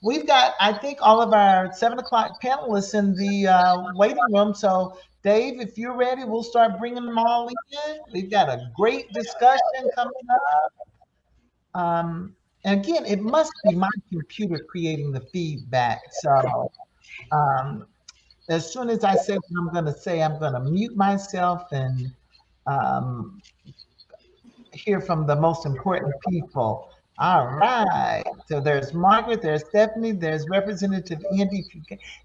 We've got, I think, all of our 7 o'clock panelists in the waiting room. So, Dave, if you're ready, we'll start bringing them all in. We've got a great discussion coming up. And again, it must be my computer creating the feedback. So, um, as soon as I say what I'm going to say, I'm going to mute myself and um, hear from the most important people. All right. So there's Margaret, there's Stephanie, there's Representative Andy.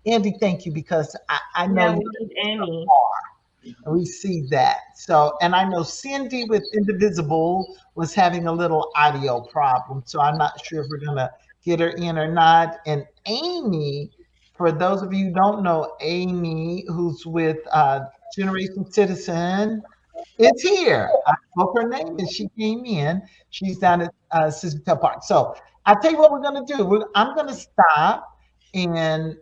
Andy, thank you because I know Yeah, you we need Amy. are. We see that. So, and I know Cindy with Indivisible was having a little audio problem. So I'm not sure if we're going to get her in or not. And Amy, for those of you who don't know, Amy, who's with Generation Citizen, it's here. I spoke her name and she came in. She's down at Civil Park. So I'll tell you what we're going to do. I'm going to stop. And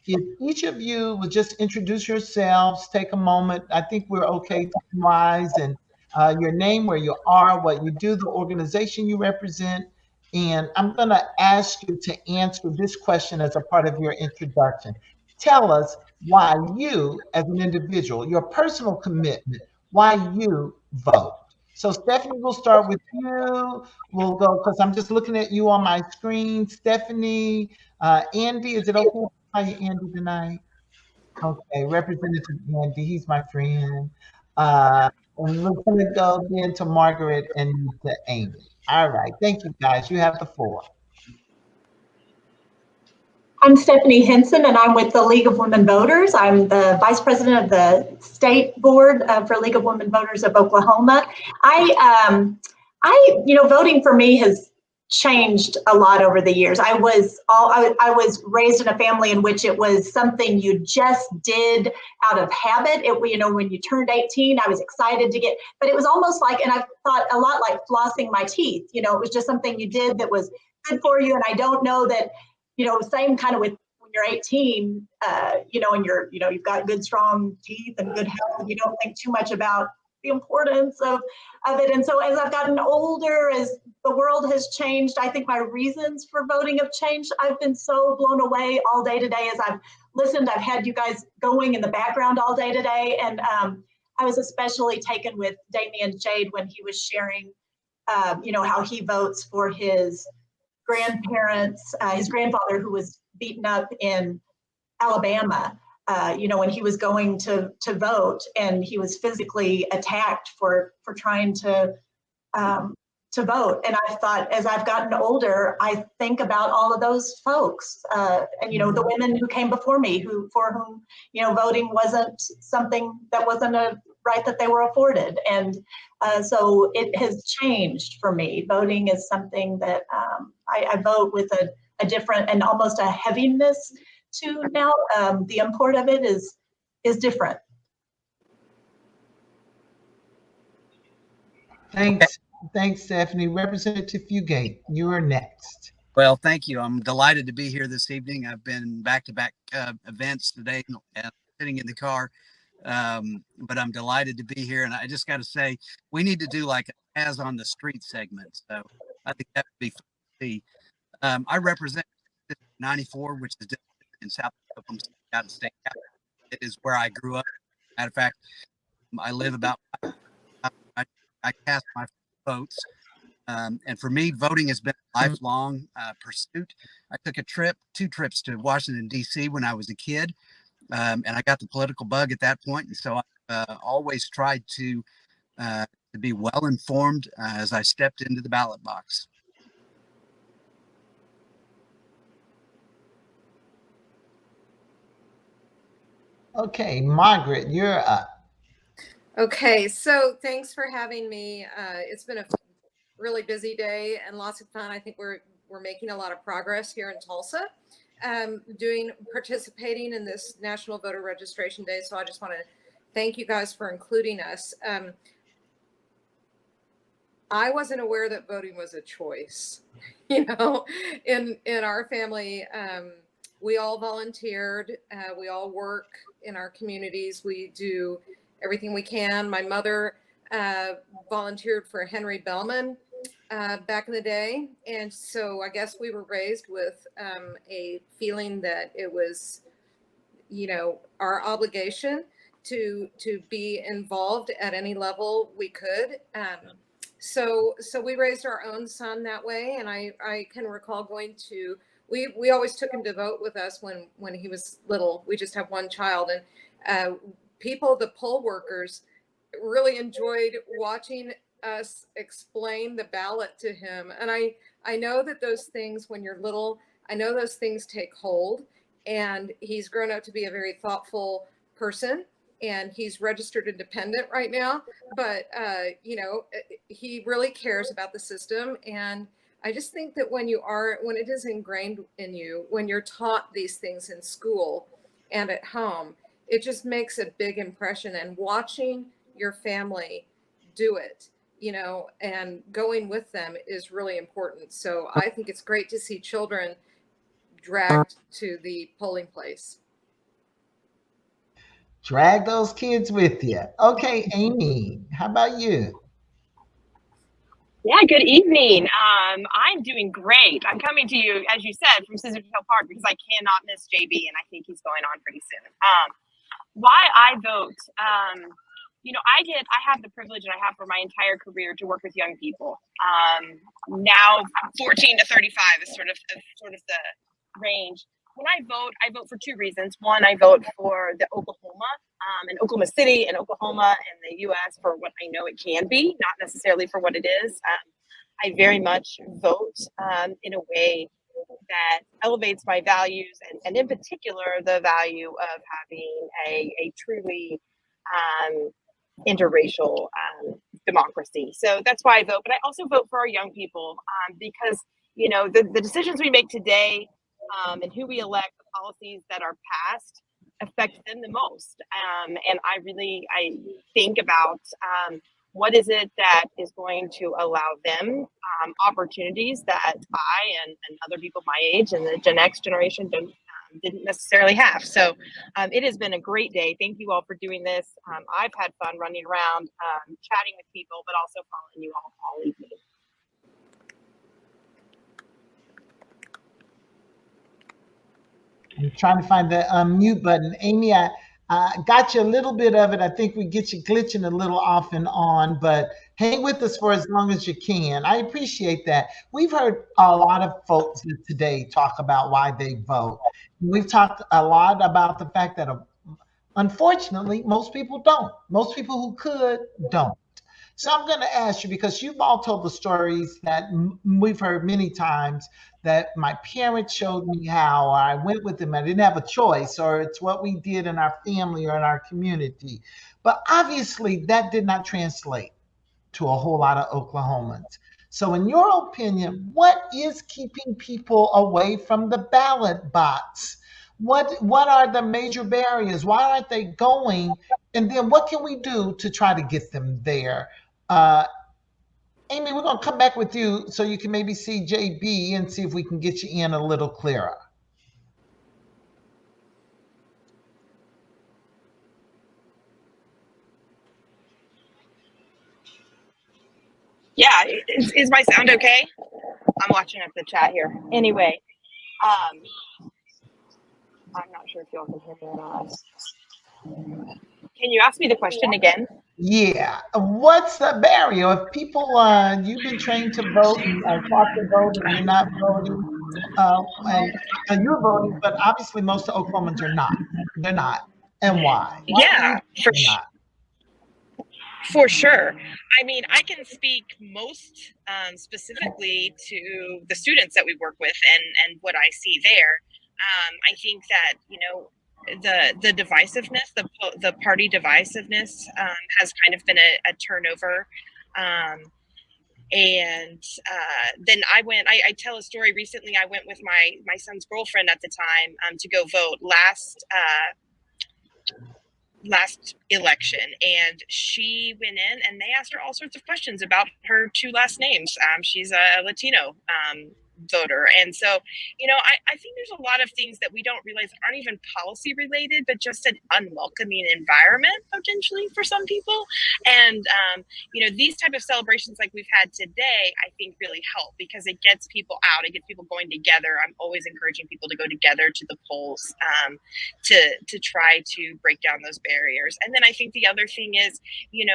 if each of you would just introduce yourselves, take a moment. I think we're okay time-wise, and your name, where you are, what you do, the organization you represent. And I'm going to ask you to answer this question as a part of your introduction. Tell us why you, as an individual, your personal commitment, why you vote. So, Stephanie, we'll start with you. We'll go because I'm just looking at you on my screen. Stephanie, Andy, is it okay to call you Andy tonight? Okay, Representative Andy, he's my friend. And we're going to go then to Margaret and to Amy. All right, thank you guys. You have the floor. I'm Stephanie Henson, and I'm with the League of Women Voters. I'm the Vice President of the State Board for League of Women Voters of Oklahoma. Voting for me has changed a lot over the years. I was raised in a family in which it was something you just did out of habit. When you turned 18, I was excited to get, but it was almost like, and I thought a lot like flossing my teeth. It was just something you did that was good for you. And I don't know that, same kind of with when you're 18, and you've got good, strong teeth and good health. You don't think too much about the importance of it. And so as I've gotten older, as the world has changed, I think my reasons for voting have changed. I've been so blown away all day today as I've listened. I've had you guys going in the background all day today. And I was especially taken with Damian Jade when he was sharing, how he votes for his grandparents, his grandfather who was beaten up in Alabama, when he was going to vote, and he was physically attacked for trying to vote. And I thought, as I've gotten older, I think about all of those folks, and the women who came before me, for whom voting wasn't something that wasn't a right that they were afforded. And so it has changed for me. Voting is something that I vote with a different and almost a heaviness to now. The import of it is different. Thanks, Stephanie. Representative Fugate, you are next. Well, thank you. I'm delighted to be here this evening. I've been back-to-back events today, sitting in the car, but I'm delighted to be here. And I just got to say, we need to do like a As on the Street segment. So I think that would be fun to see. I represent 94, which is in South Oklahoma, out of state capital. It is where I grew up. Matter of fact, I live about. I cast my votes, and for me, voting has been a lifelong pursuit. I took two trips to Washington D.C. when I was a kid, and I got the political bug at that point, and so I always tried to be well informed as I stepped into the ballot box. Okay, Margaret, you're up. Okay, so thanks for having me. It's been a really busy day and lots of fun. I think we're making a lot of progress here in Tulsa, participating in this National Voter Registration Day. So I just want to thank you guys for including us. I wasn't aware that voting was a choice. In our family, we all volunteered. We all work in our communities. We do everything we can. My mother volunteered for Henry Bellman back in the day. And so I guess we were raised with a feeling that it was, our obligation to be involved at any level we could. So we raised our own son that way, and I can recall going to. We always took him to vote with us when he was little. We just have one child, and the poll workers, really enjoyed watching us explain the ballot to him. And I know that those things, when you're little, I know those things take hold. And he's grown up to be a very thoughtful person, and he's registered independent right now. But he really cares about the system. And I just think that when it is ingrained in you, when you're taught these things in school and at home, it just makes a big impression. And watching your family do it, and going with them is really important. So I think it's great to see children dragged to the polling place. Drag those kids with you. Okay, Amy, how about you? Yeah, good evening. I'm doing great. I'm coming to you, as you said, from Scissor Tail Park because I cannot miss JB, and I think he's going on pretty soon. Why I vote, I have the privilege, and I have for my entire career, to work with young people. Now 14 to 35 is sort of the range. When I vote for two reasons. One, I vote for the Oklahoma and Oklahoma City and Oklahoma and the U.S. for what I know it can be, not necessarily for what it is. I very much vote in a way that elevates my values, and in particular, the value of having a truly interracial democracy. So that's why I vote. But I also vote for our young people because, the decisions we make today and who we elect, the policies that are passed, affect them the most. And I think about what is it that is going to allow them opportunities that I and other people my age and the Gen X generation didn't necessarily have. So it has been a great day. Thank you all for doing this. I've had fun running around, chatting with people, but also following you all evening. I'm trying to find the mute button. Amy, I got you a little bit of it. I think we get you glitching a little off and on, but hang with us for as long as you can. I appreciate that. We've heard a lot of folks today talk about why they vote. We've talked a lot about the fact that unfortunately, most people don't. Most people who could don't. So I'm going to ask you, because you've all told the stories that we've heard many times, that my parents showed me how, or I went with them, I didn't have a choice, or it's what we did in our family or in our community. But obviously that did not translate to a whole lot of Oklahomans. So in your opinion, what is keeping people away from the ballot box? What are the major barriers? Why aren't they going? And then what can we do to try to get them there? Uh, Amy, we're going to come back with you so you can maybe see JB and see if we can get you in a little clearer. Yeah, is my sound okay? I'm watching up the chat here. Anyway, I'm not sure if y'all can hear me or not. Can you ask me the question again? Yeah. What's the barrier? If people, you've been trained to vote and taught to vote and you're not voting, and you're voting, but obviously most of Oklahomans are not. They're not. And why? Why do you Yeah, think they're not? for sure. I mean, I can speak most specifically to the students that we work with and what I see there. I think that, the divisiveness, the party divisiveness has kind of been a turnover. And then I tell a story recently. I went with my son's girlfriend at the time to go vote last election, and she went in and they asked her all sorts of questions about her two last names. She's a Latino voter. And so, I think there's a lot of things that we don't realize aren't even policy related, but just an unwelcoming environment potentially for some people. And these type of celebrations like we've had today, I think really help because it gets people out, it gets people going together. I'm always encouraging people to go together to the polls, to try to break down those barriers. And then I think the other thing is,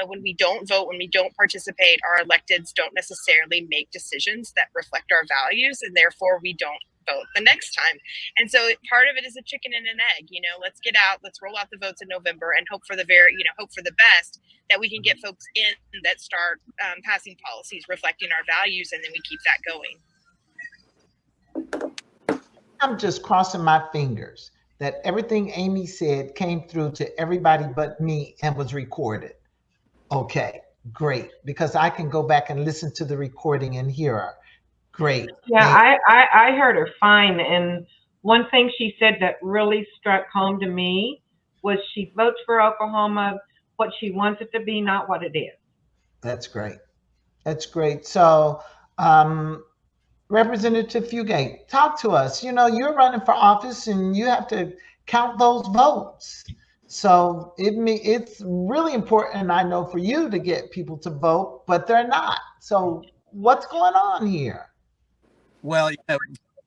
when we don't vote, when we don't participate, our electeds don't necessarily make decisions that reflect our values, and therefore we don't vote the next time. And so part of it is a chicken and an egg. Let's get out, let's roll out the votes in November and hope for the best, that we can get folks in that start passing policies reflecting our values, and then we keep that going. I'm just crossing my fingers that everything Amy said came through to everybody but me and was recorded. Okay, great, because I can go back and listen to the recording and hear her. Great. Yeah, I heard her fine. And one thing she said that really struck home to me was she votes for Oklahoma what she wants it to be, not what it is. That's great. That's great. So, Representative Fugate, talk to us. You're running for office and you have to count those votes. So it's really important, I know, for you to get people to vote, but they're not. So what's going on here? Well,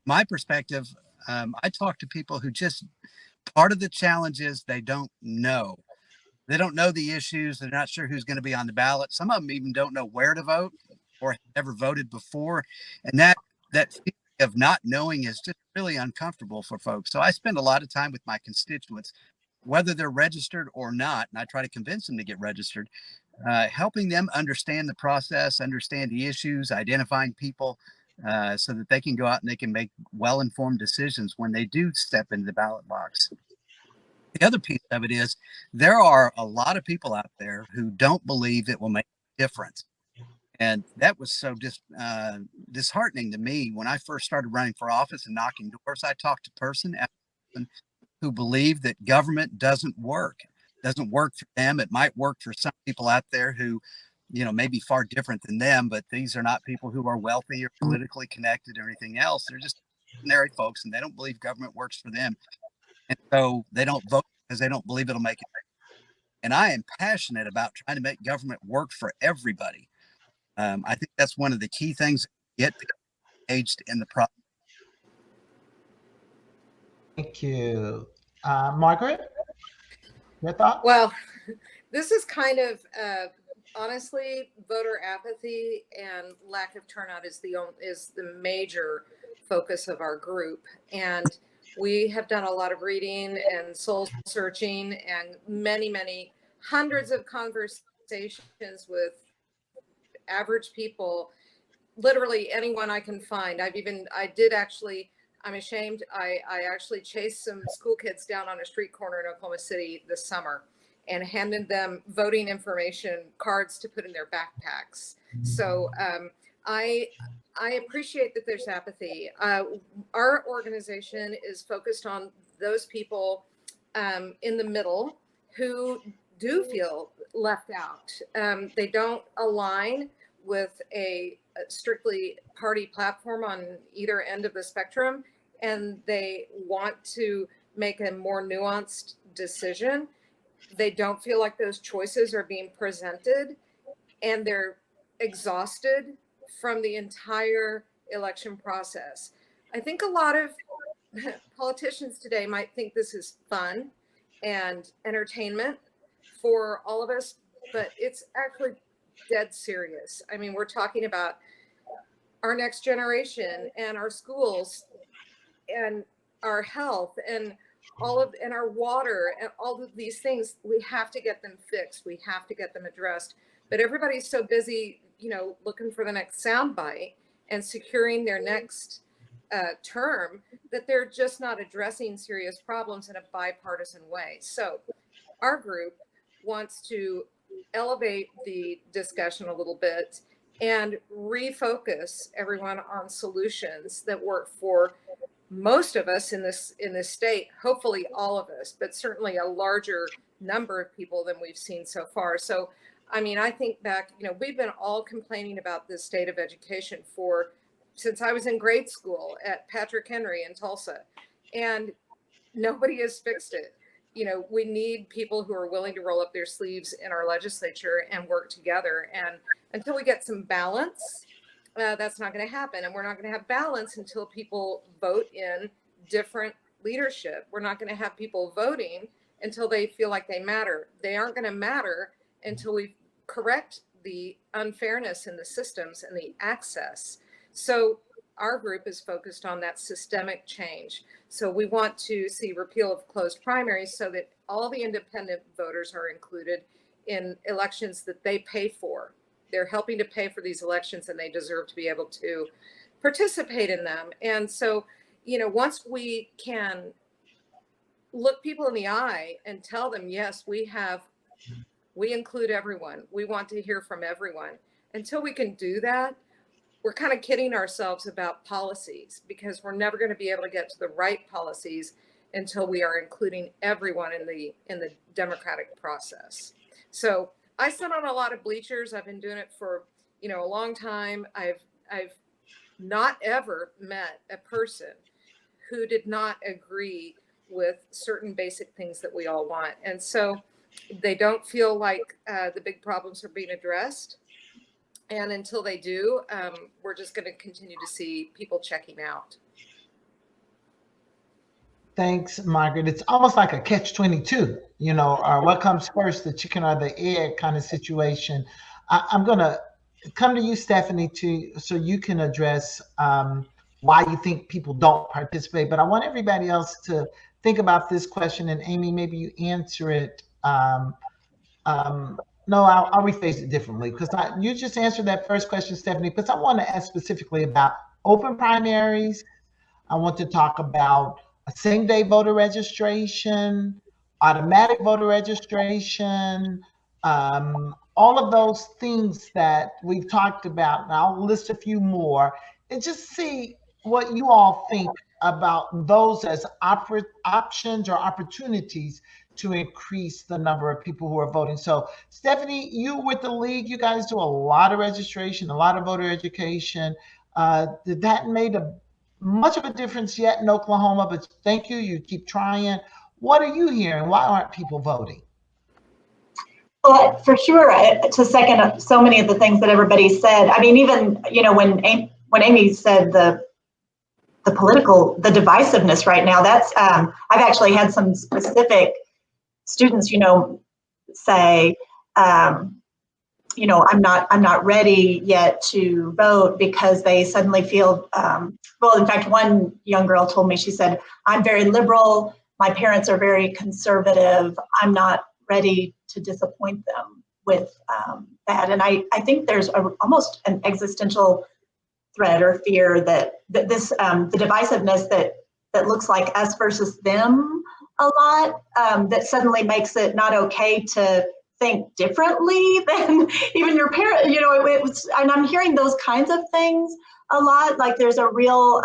my perspective, I talk to people who just, part of the challenge is they don't know. They don't know the issues. They're not sure who's going to be on the ballot. Some of them even don't know where to vote or have never voted before. And that feeling of not knowing is just really uncomfortable for folks. So I spend a lot of time with my constituents, whether they're registered or not, and I try to convince them to get registered, helping them understand the process, understand the issues, identifying people, so that they can go out and they can make well-informed decisions when they do step into the ballot box. The other piece of it is there are a lot of people out there who don't believe it will make a difference. And that was so disheartening to me when I first started running for office and knocking doors. I talked to person after person who believe that government doesn't work for them. It might work for some people out there who, may be far different than them, but these are not people who are wealthy or politically connected or anything else. They're just ordinary folks and they don't believe government works for them. And so they don't vote because they don't believe it'll make it. And I am passionate about trying to make government work for everybody. I think that's one of the key things, get engaged in the process. Thank you. Margaret, your thoughts? Well, this is kind of, honestly, voter apathy and lack of turnout is the major focus of our group. And we have done a lot of reading and soul searching and many hundreds of conversations with average people, literally anyone I can find. I'm ashamed. I actually chased some school kids down on a street corner in Oklahoma City this summer and handed them voting information cards to put in their backpacks. So I appreciate that there's apathy. Our organization is focused on those people in the middle who do feel left out. They don't align with a strictly party platform on either end of the spectrum, and they want to make a more nuanced decision. They don't feel like those choices are being presented, and they're exhausted from the entire election process. I think a lot of politicians today might think this is fun and entertainment for all of us, but it's actually dead serious. I mean, we're talking about our next generation and our schools and our health and and our water and all of these things. We have to get them fixed. We have to get them addressed. But everybody's so busy, looking for the next soundbite and securing their next term that they're just not addressing serious problems in a bipartisan way. So our group wants to elevate the discussion a little bit and refocus everyone on solutions that work for most of us in this state, hopefully all of us, but certainly a larger number of people than we've seen so far. So, I mean, I think back, we've been all complaining about the state of education for since I was in grade school at Patrick Henry in Tulsa, and nobody has fixed it. You know, we need people who are willing to roll up their sleeves in our legislature and work together. And until we get some balance, that's not going to happen. And we're not going to have balance until people vote in different leadership. We're not going to have people voting until they feel like they matter. They aren't going to matter until we correct the unfairness in the systems and the access. So our group is focused on that systemic change. So we want to see repeal of closed primaries so that all the independent voters are included in elections that they pay for. They're helping to pay for these elections, and they deserve to be able to participate in them. And so, you know, once we can look people in the eye and tell them, yes, we include everyone. We want to hear from everyone. Until we can do that, we're kind of kidding ourselves about policies, because we're never going to be able to get to the right policies until we are including everyone in the democratic process. So I sit on a lot of bleachers. I've been doing it for, you know, a long time. I've not ever met a person who did not agree with certain basic things that we all want. And so they don't feel like the big problems are being addressed. And until they do, we're just going to continue to see people checking out. Thanks, Margaret. It's almost like a catch-22, you know, or what comes first, the chicken or the egg kind of situation. I'm going to come to you, Stephanie, so you can address why you think people don't participate. But I want everybody else to think about this question. And Amy, maybe you answer it. No, I'll rephrase it differently, because you just answered that first question, Stephanie, because I want to ask specifically about open primaries. I want to talk about a same-day voter registration, automatic voter registration, all of those things that we've talked about. And I'll list a few more and just see what you all think about those as options or opportunities to increase the number of people who are voting. So Stephanie, you with the league, you guys do a lot of registration, a lot of voter education. Did that made much of a difference yet in Oklahoma? But thank you. You keep trying. What are you hearing? Why aren't people voting? Well, for sure, to second so many of the things that everybody said. I mean, even, you know, when Amy said the divisiveness right now, that's I've actually had some specific students, you know, say, you know, I'm not ready yet to vote because they suddenly feel, well, in fact, one young girl told me, she said, I'm very liberal, my parents are very conservative, I'm not ready to disappoint them with that. And I think there's almost an existential threat or fear that this, the divisiveness that looks like us versus them a lot, that suddenly makes it not okay to think differently than even your parent, you know, and I'm hearing those kinds of things a lot, like there's a real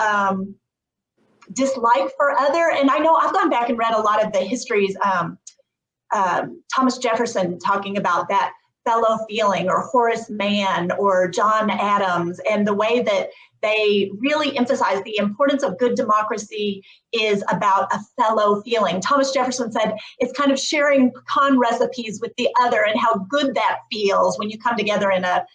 dislike for other, and I know I've gone back and read a lot of the histories, Thomas Jefferson talking about that fellow feeling, or Horace Mann or John Adams, and the way that they really emphasize the importance of good democracy is about a fellow feeling. Thomas Jefferson said it's kind of sharing pecan recipes with the other, and how good that feels when you come together in a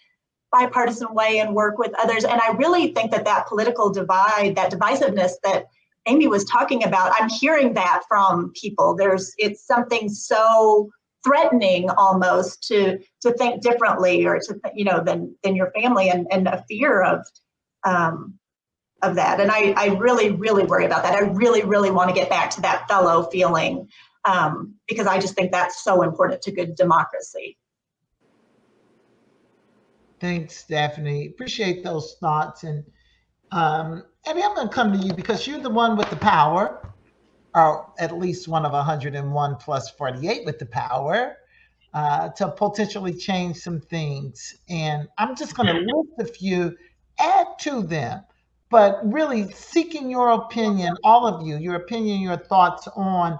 bipartisan way and work with others. And I really think that political divide, that divisiveness that Amy was talking about, I'm hearing that from people. It's something so threatening almost to think differently, or to, you know, than your family, and a fear of that. And I really, really worry about that. I really, really want to get back to that fellow feeling, because I just think that's so important to good democracy. Thanks, Stephanie. Appreciate those thoughts. And Abby, I'm going to come to you because you're the one with the power, or at least one of 101 plus 48 with the power to potentially change some things. And I'm just going to list a few, add to them, but really seeking your opinion, all of you, your opinion, your thoughts on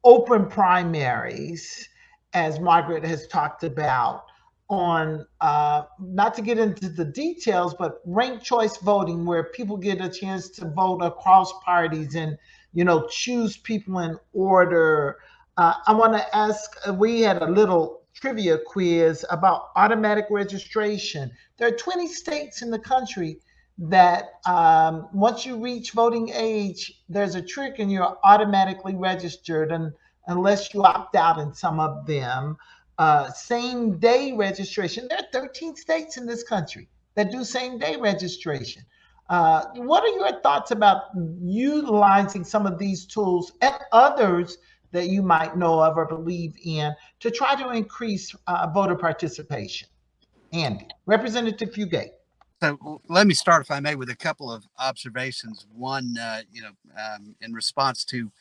open primaries, as Margaret has talked about. on, not to get into the details, but ranked choice voting, where people get a chance to vote across parties and, choose people in order. I want to ask, we had a little trivia quiz about automatic registration. There are 20 states in the country that, once you reach voting age, there's a trick and you're automatically registered, and unless you opt out in some of them. Same day registration. There are 13 states in this country that do same day registration. What are your thoughts about utilizing some of these tools and others that you might know of or believe in to try to increase voter participation? Andy, Representative Fugate. So let me start, if I may, with a couple of observations. One, in response to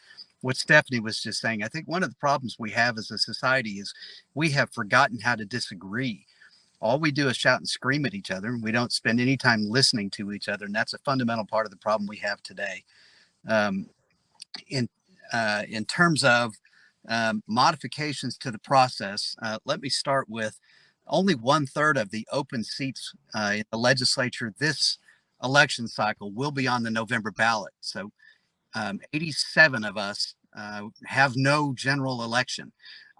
what Stephanie was just saying, I think one of the problems we have as a society is we have forgotten how to disagree. All we do is shout and scream at each other. We don't spend any time listening to each other. And that's a fundamental part of the problem we have today. Um, in, in terms of modifications to the process, let me start with only 1/3 of the open seats in the legislature this election cycle will be on the November ballot. So 87 of us have no general election.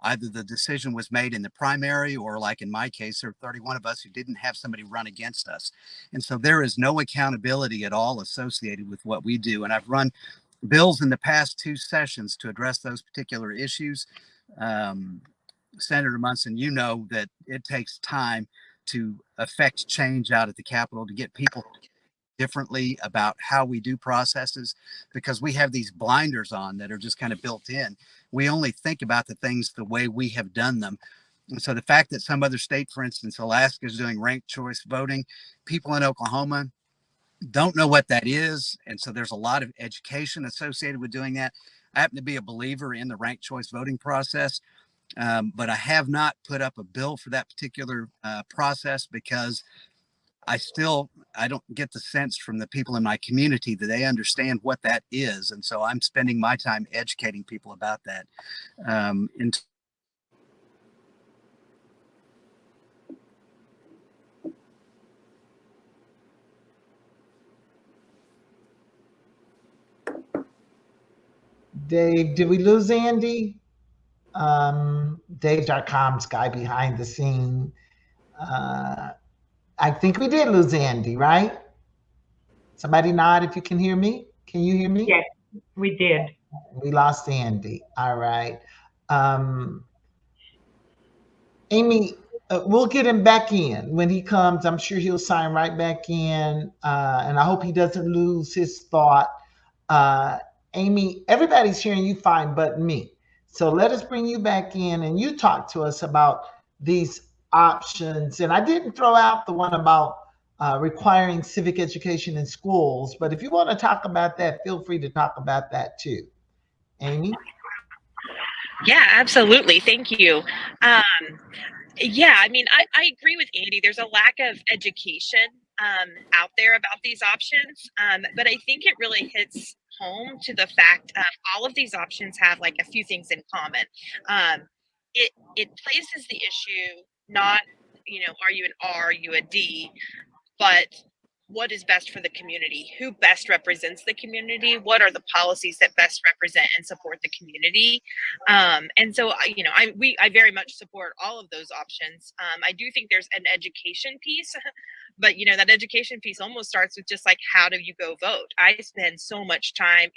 Either the decision was made in the primary, or like in my case, there are 31 of us who didn't have somebody run against us. And so there is no accountability at all associated with what we do. And I've run bills in the past 2 sessions to address those particular issues. Senator Munson, you know that it takes time to affect change out at the Capitol, to get people differently about how we do processes, because we have these blinders on that are just kind of built in. We only think about the things the way we have done them. And so the fact that some other state, for instance, Alaska, is doing ranked choice voting, people in Oklahoma don't know what that is. And so there's a lot of education associated with doing that. I happen to be a believer in the ranked choice voting process, but I have not put up a bill for that particular process, because I don't get the sense from the people in my community that they understand what that is. And so I'm spending my time educating people about that. In Dave, did we lose Andy? Dave's our comms guy behind the scene. I think we did lose Andy, right? Somebody nod if you can hear me. Can you hear me? Yes, we did. We lost Andy. All right. Amy, we'll get him back in when he comes. I'm sure he'll sign right back in. And I hope he doesn't lose his thought. Amy, everybody's hearing you fine but me. So let us bring you back in and you talk to us about these options. And I didn't throw out the one about requiring civic education in schools, but if you want to talk about that, feel free to talk about that too. Amy? Yeah, absolutely. Thank you. Yeah, I mean, I agree with Andy. There's a lack of education out there about these options, but I think it really hits home to the fact of all of these options have like a few things in common. It places the issue not, are you an R, are you a D, but what is best for the community? Who best represents the community? What are the policies that best represent and support the community? And so, I very much support all of those options. I do think there's an education piece, but that education piece almost starts with just like, how do you go vote? I spend so much time,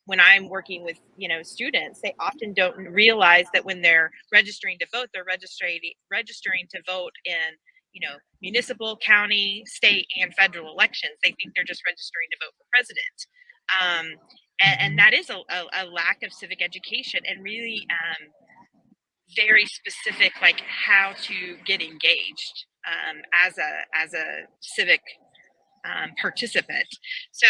when I'm working with, students, they often don't realize that when they're registering to vote, they're registering to vote in, municipal, county, state, and federal elections. They think they're just registering to vote for president. And that is a lack of civic education, and really very specific, like how to get engaged as a civic participant. So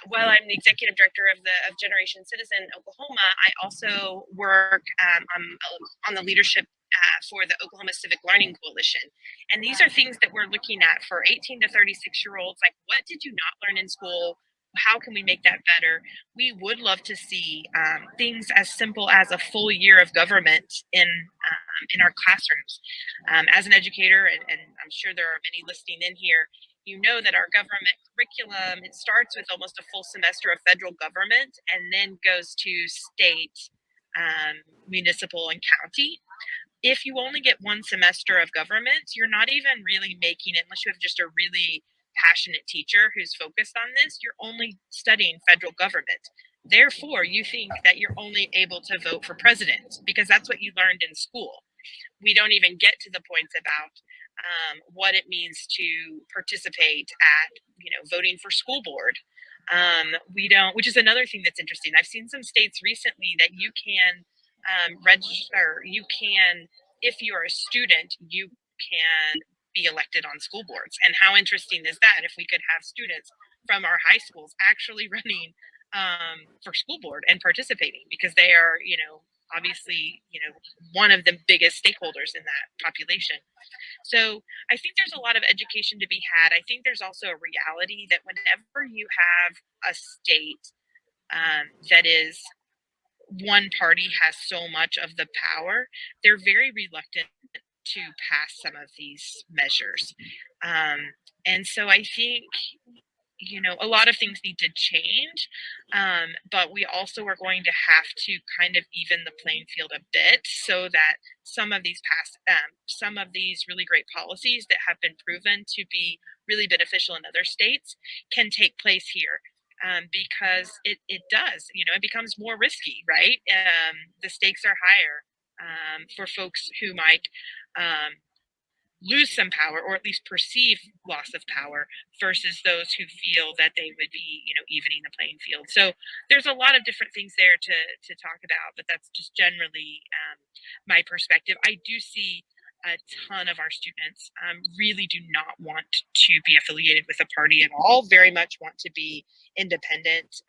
while I'm the executive director of Generation Citizen Oklahoma, I also work on the leadership for the Oklahoma Civic Learning Coalition. And these are things that we're looking at for 18 to 36-year-olds. Like, what did you not learn in school? how can we make that better? We would love to see things as simple as a full year of government in our classrooms. As an educator, and I'm sure there are many listening in here, you know that our government curriculum, it starts with almost a full semester of federal government and then goes to state, municipal, and county. If you only get one semester of government, you're not even really making it, unless you have just a really passionate teacher who's focused on this, you're only studying federal government. Therefore, you think that you're only able to vote for president because that's what you learned in school. We don't even get to the points about what it means to participate at, voting for school board. We don't, which is another thing that's interesting. I've seen some states recently that you can register, you can, if you're a student, you can be elected on school boards. And how interesting is that if we could have students from our high schools actually running for school board and participating, because they are, obviously, one of the biggest stakeholders in that population. So I think there's a lot of education to be had. I think there's also a reality that whenever you have a state that is, one party has so much of the power, they're very reluctant to pass some of these measures. And so I think, a lot of things need to change, but we also are going to have to kind of even the playing field a bit so that some of these some of these really great policies that have been proven to be really beneficial in other states can take place here. Because it does, it becomes more risky, right? The stakes are higher for folks who might lose some power or at least perceive loss of power versus those who feel that they would be, evening the playing field. So there's a lot of different things there to talk about, but that's just generally my perspective. I do see a ton of our students really do not want to be affiliated with a party at all, very much want to be independent.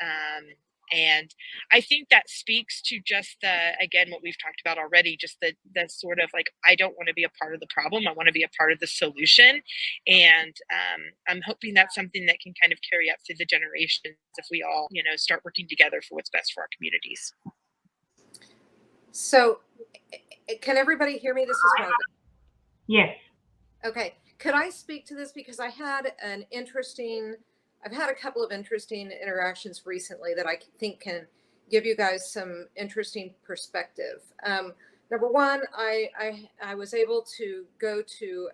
And I think that speaks to just again, what we've talked about already, just the sort of like, I don't want to be a part of the problem. I want to be a part of the solution. And I'm hoping that's something that can kind of carry up through the generations if we all, start working together for what's best for our communities. So can everybody hear me? This is Margaret. Yes. Okay. Could I speak to this? Because I've had a couple of interesting interactions recently that I think can give you guys some interesting perspective. Number one, I was able to go to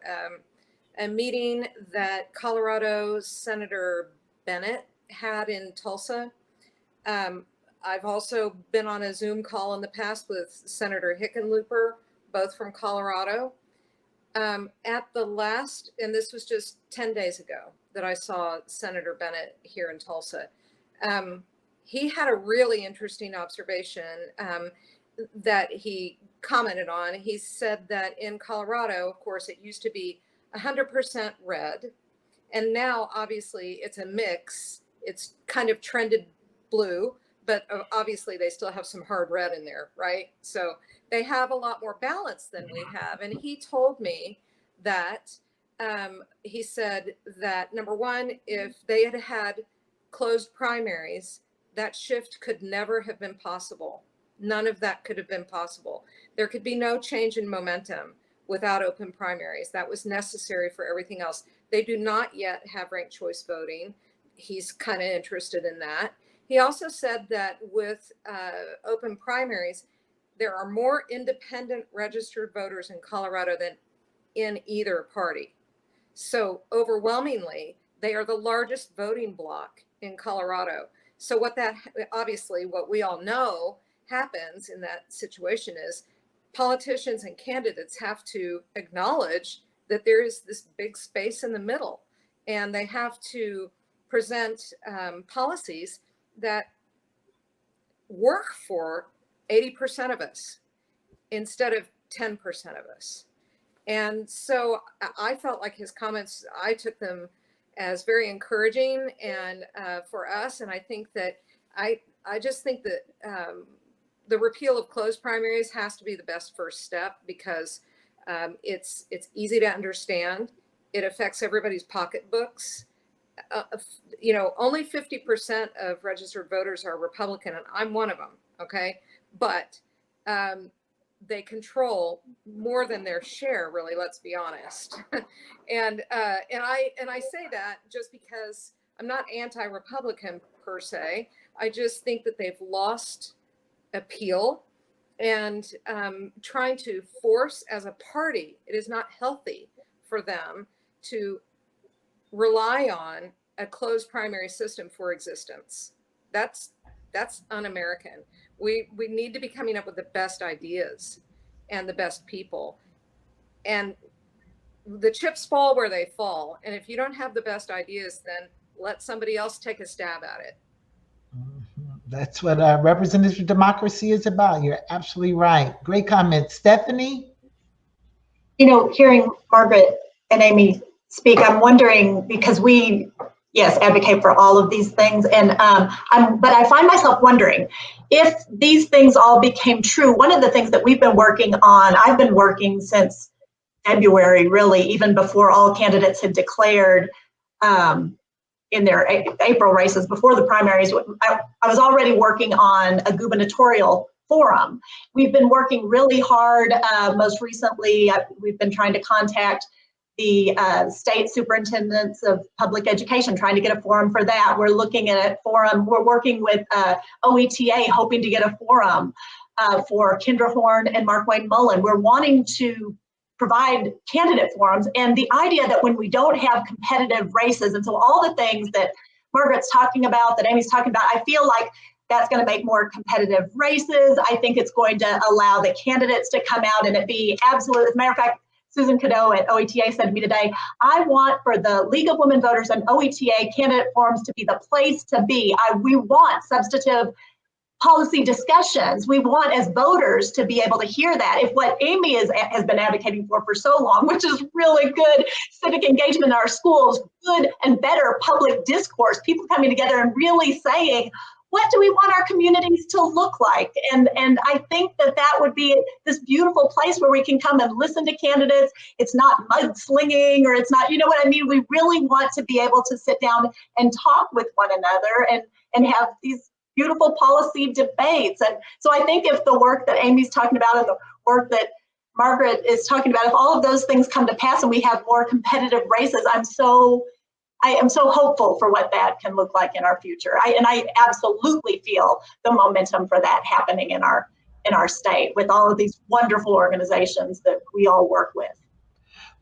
a meeting that Colorado Senator Bennett had in Tulsa. I've also been on a Zoom call in the past with Senator Hickenlooper, both from Colorado. At the last, and this was just 10 days ago that I saw Senator Bennett here in Tulsa. He had a really interesting observation that he commented on. He said that in Colorado, of course, it used to be 100% red. And now, obviously, it's a mix. It's kind of trended blue, but obviously they still have some hard red in there, right? So they have a lot more balance than we have. And he told me that he said that, number one, if they had had closed primaries, that shift could never have been possible. None of that could have been possible. There could be no change in momentum without open primaries. That was necessary for everything else. They do not yet have ranked choice voting. He's kind of interested in that. He also said that with open primaries, there are more independent registered voters in Colorado than in either party. So overwhelmingly, they are the largest voting bloc in Colorado. So obviously what we all know happens in that situation is politicians and candidates have to acknowledge that there is this big space in the middle, and they have to present policies that work for 80% of us instead of 10% of us. And so I felt like his comments, I took them as very encouraging and for us. And I think that I just think that the repeal of closed primaries has to be the best first step, because it's easy to understand. It affects everybody's pocketbooks. only 50% of registered voters are Republican, and I'm one of them. Okay. But they control more than their share, really, let's be honest. and I say that just because I'm not anti-Republican per se. I just think that they've lost appeal, and trying to force as a party, it is not healthy for them to rely on a closed primary system for existence. That's un-American. We need to be coming up with the best ideas and the best people. And the chips fall where they fall. And if you don't have the best ideas, then let somebody else take a stab at it. That's what representative democracy is about. You're absolutely right. Great comment. Stephanie? Hearing Margaret and Amy speak, I'm wondering, because we, yes, advocate for all of these things, and but I find myself wondering if these things all became true. One of the things that we've been working on, I've been working since February, really, even before all candidates had declared in their April races, before the primaries. I was already working on a gubernatorial forum. We've been working really hard. Most recently, we've been trying to contact the state superintendents of public education, trying to get a forum for that. We're looking at a forum. We're working with OETA, hoping to get a forum for Kendra Horn and Mark Wayne Mullen. We're wanting to provide candidate forums, and the idea that when we don't have competitive races, and so all the things that Margaret's talking about, that Amy's talking about, I feel like that's going to make more competitive races. I think it's going to allow the candidates to come out and it be absolute. As a matter of fact, Susan Cadeau at OETA said to me today, I want for the League of Women Voters and OETA candidate forums to be the place to be. We want substantive policy discussions. We want, as voters, to be able to hear that. If what Amy has been advocating for so long, which is really good civic engagement in our schools, good and better public discourse, people coming together and really saying, what do we want our communities to look like? And I think that would be this beautiful place where we can come and listen to candidates. It's not mudslinging, or it's not, you know what I mean? We really want to be able to sit down and talk with one another and have these beautiful policy debates. And so I think if the work that Amy's talking about and the work that Margaret is talking about, if all of those things come to pass and we have more competitive races, I am so hopeful for what that can look like in our future. I absolutely feel the momentum for that happening in our state with all of these wonderful organizations that we all work with.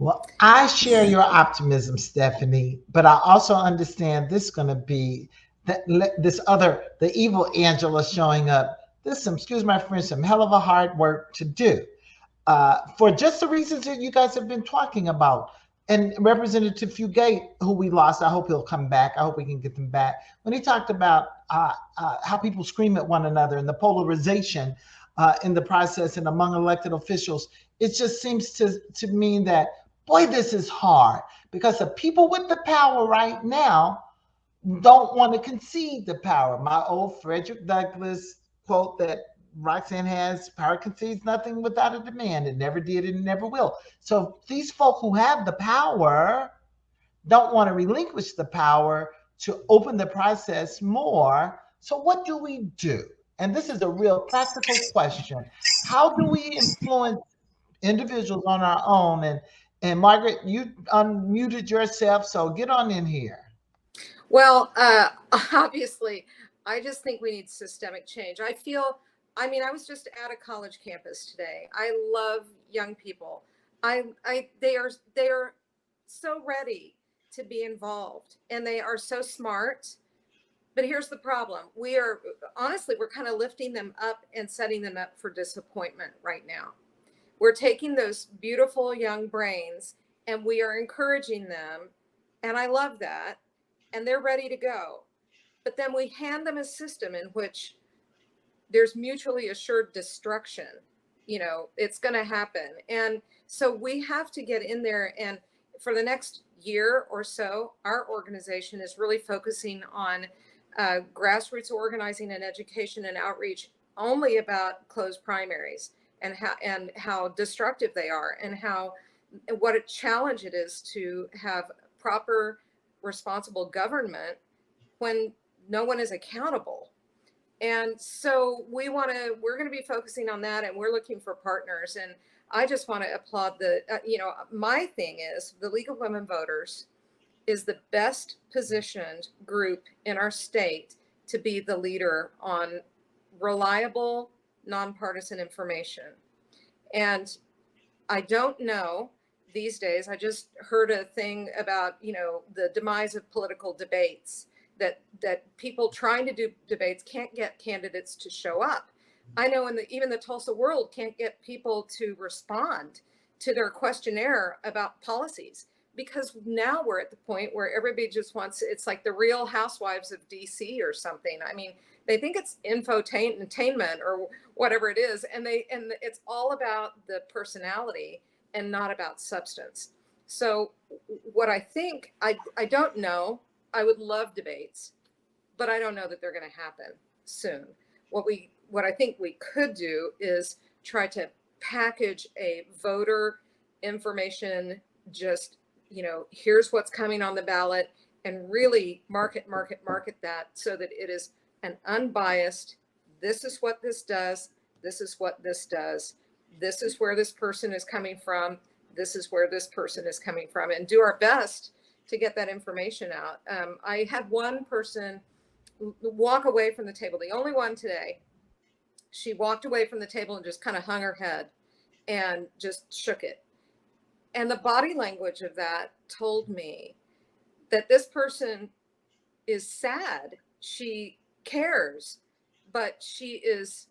Well, I share your optimism, Stephanie, but I also understand this is going to be the evil Angela showing up. This, excuse my French, some hell of a hard work to do for just the reasons that you guys have been talking about. And Representative Fugate, who we lost, I hope he'll come back. I hope we can get them back. When he talked about how people scream at one another and the polarization in the process and among elected officials, it just seems to mean that, boy, this is hard, because the people with the power right now don't want to concede the power. My old Frederick Douglass quote that Roxanne has, power concedes nothing without a demand. It never did and never will. So these folk who have the power don't want to relinquish the power to open the process more. So what do we do? And this is a real practical question. How do we influence individuals on our own? And Margaret, you unmuted yourself, so get on in here. Well, obviously, I just think we need systemic change. I was just at a college campus today. I love young people. They are so ready to be involved, and they are so smart. But here's the problem. We're kind of lifting them up and setting them up for disappointment right now. We're taking those beautiful young brains and we are encouraging them. And I love that. And they're ready to go. But then we hand them a system in which there's mutually assured destruction. It's going to happen. And so we have to get in there. And for the next year or so, our organization is really focusing on grassroots organizing and education and outreach only about closed primaries and how destructive they are, and what a challenge it is to have proper responsible government when no one is accountable. And so we're going to be focusing on that, and we're looking for partners. And I just want to applaud my thing is the League of Women Voters is the best positioned group in our state to be the leader on reliable, nonpartisan information. And I don't know these days, I just heard a thing about, the demise of political debates, that people trying to do debates can't get candidates to show up. I know even the Tulsa World can't get people to respond to their questionnaire about policies, because now we're at the point where everybody just wants, it's like the Real Housewives of DC or something. I mean, they think it's infotainment or whatever it is, and it's all about the personality and not about substance. So what I think, I don't know, I would love debates, but I don't know that they're going to happen soon. What I think we could do is try to package a voter information, just, here's what's coming on the ballot, and really market that so that it is an unbiased, this is what this does, this is what this does, this is where this person is coming from, this is where this person is coming from, and do our best to get that information out. I had one person walk away from the table, the only one today. She walked away from the table and just kind of hung her head and just shook it. And the body language of that told me that this person is sad. She cares, but she is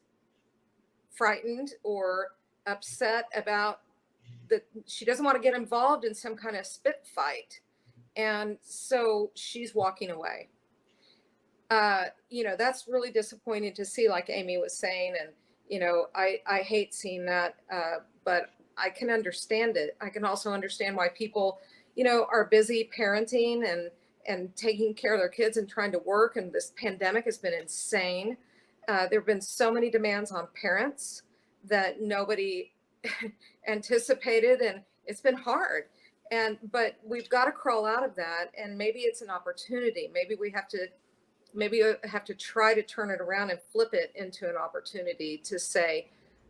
frightened or upset about that. She doesn't want to get involved in some kind of spit fight. And so she's walking away. That's really disappointing to see, like Amy was saying. And, I hate seeing that, but I can understand it. I can also understand why people, are busy parenting and taking care of their kids and trying to work. And this pandemic has been insane. There have been so many demands on parents that nobody anticipated, and it's been hard. But we've got to crawl out of that, and maybe it's an opportunity. Maybe we have to try to turn it around and flip it into an opportunity to say,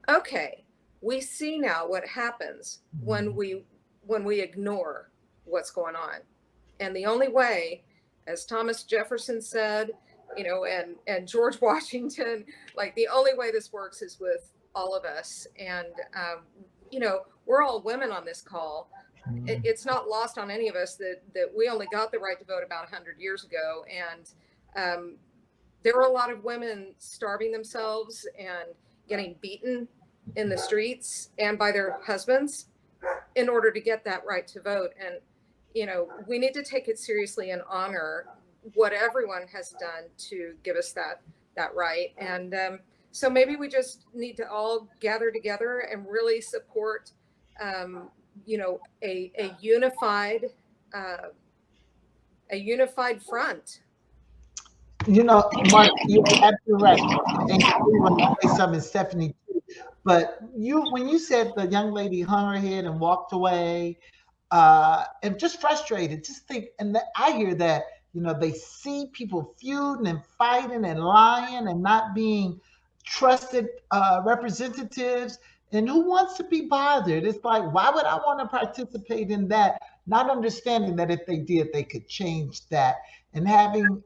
okay, we see now what happens when we ignore what's going on. And the only way, as Thomas Jefferson said, and George Washington, like the only way this works is with all of us. And, we're all women on this call. It's not lost on any of us that we only got the right to vote about 100 years ago. And there were a lot of women starving themselves and getting beaten in the streets and by their husbands in order to get that right to vote. And, we need to take it seriously and honor what everyone has done to give us that right. And so maybe we just need to all gather together and really support, a unified front. Mark, you're absolutely right. And I want to say something, Stephanie, too. But when you said the young lady hung her head and walked away, and just frustrated, just think, and I hear that, they see people feuding and fighting and lying and not being trusted representatives. And who wants to be bothered? It's like, why would I want to participate in that? Not understanding that if they did, they could change that. And having